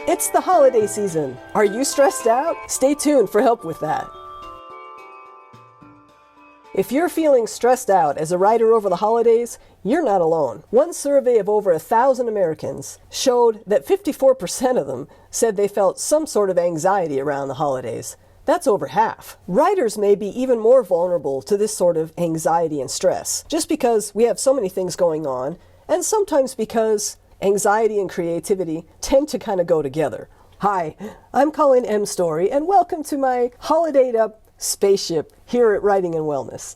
It's the holiday season. Are you stressed out? Stay tuned for help with that. If you're feeling stressed out as a writer over the holidays, you're not alone. One survey of over 1,000 Americans showed that 54% of them said they felt some sort of anxiety around the holidays. That's over half. Writers may be even more vulnerable to this sort of anxiety and stress, just because we have so many things going on, and sometimes because anxiety and creativity tend to kind of go together. Hi, I'm Colleen M. Story, and welcome to my holidayed-up spaceship here at Writing and Wellness.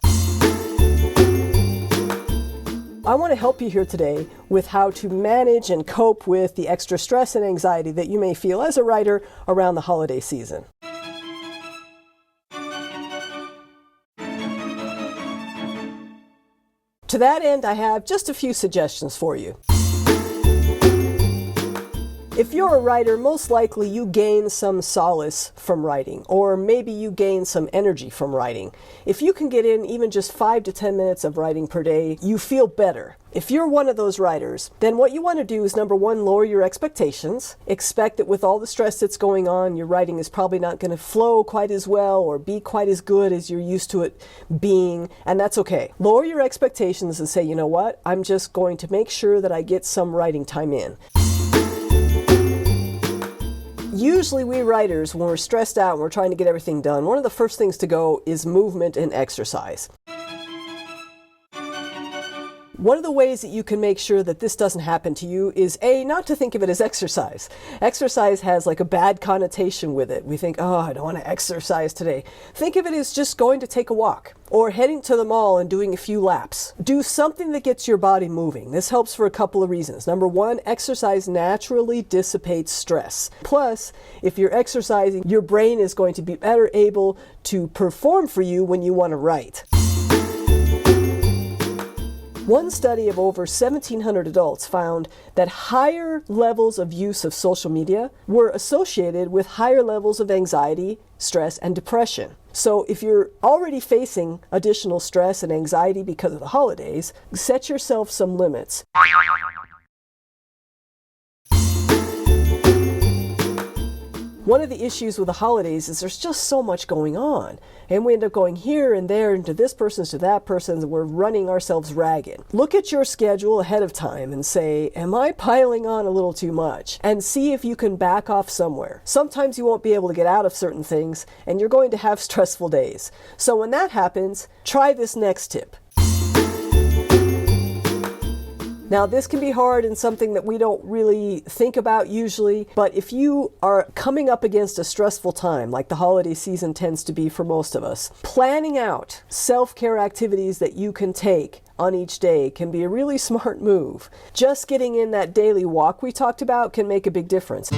I want to help you here today with how to manage and cope with the extra stress and anxiety that you may feel as a writer around the holiday season. To that end, I have just a few suggestions for you. If you're a writer, most likely you gain some solace from writing, or maybe you gain some energy from writing. If you can get in even just 5 to 10 minutes of writing per day, you feel better. If you're one of those writers, then what you want to do is, number one, lower your expectations. Expect that with all the stress that's going on, your writing is probably not going to flow quite as well or be quite as good as you're used to it being, and that's okay. Lower your expectations and say, you know what, I'm just going to make sure that I get some writing time in. Usually we writers, when we're stressed out and we're trying to get everything done, one of the first things to go is movement and exercise. One of the ways that you can make sure that this doesn't happen to you is not to think of it as exercise. Exercise has like a bad connotation with it. We think, oh, I don't want to exercise today. Think of it as just going to take a walk or heading to the mall and doing a few laps. Do something that gets your body moving. This helps for a couple of reasons. Number one, exercise naturally dissipates stress. Plus, if you're exercising, your brain is going to be better able to perform for you when you want to write. One study of over 1,700 adults found that higher levels of use of social media were associated with higher levels of anxiety, stress, and depression. So if you're already facing additional stress and anxiety because of the holidays, set yourself some limits. One of the issues with the holidays is there's just so much going on, and we end up going here and there and to this person's, to that person's, and we're running ourselves ragged. Look at your schedule ahead of time and say, am I piling on a little too much? And see if you can back off somewhere. Sometimes you won't be able to get out of certain things, and you're going to have stressful days. So when that happens, try this next tip. Now, this can be hard and something that we don't really think about usually, but if you are coming up against a stressful time, like the holiday season tends to be for most of us, planning out self-care activities that you can take on each day can be a really smart move. Just getting in that daily walk we talked about can make a big difference.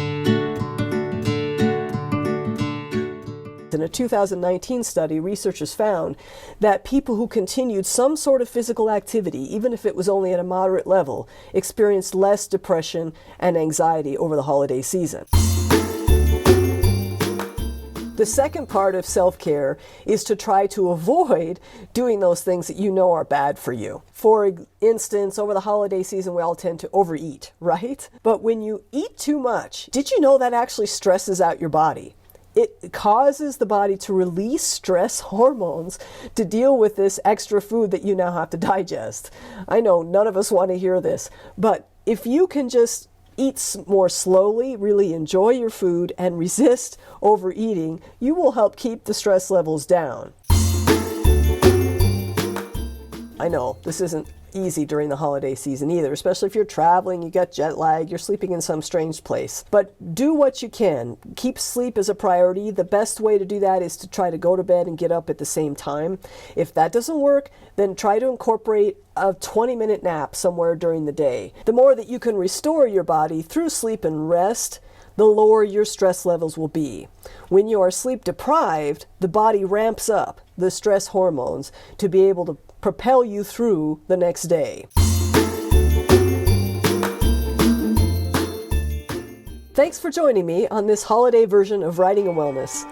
In a 2019 study, researchers found that people who continued some sort of physical activity, even if it was only at a moderate level, experienced less depression and anxiety over the holiday season. The second part of self-care is to try to avoid doing those things that you know are bad for you. For instance, over the holiday season, we all tend to overeat, right? But when you eat too much, did you know that actually stresses out your body? It causes the body to release stress hormones to deal with this extra food that you now have to digest. I know none of us want to hear this, but if you can just eat more slowly, really enjoy your food, and resist overeating, you will help keep the stress levels down. I know this isn't easy during the holiday season either, especially if you're traveling, you got jet lag, you're sleeping in some strange place. But do what you can. Keep sleep as a priority. The best way to do that is to try to go to bed and get up at the same time. If that doesn't work, then try to incorporate a 20-minute nap somewhere during the day. The more that you can restore your body through sleep and rest, the lower your stress levels will be. When you are sleep deprived, the body ramps up the stress hormones to be able to propel you through the next day. Thanks for joining me on this holiday version of Writing and Wellness.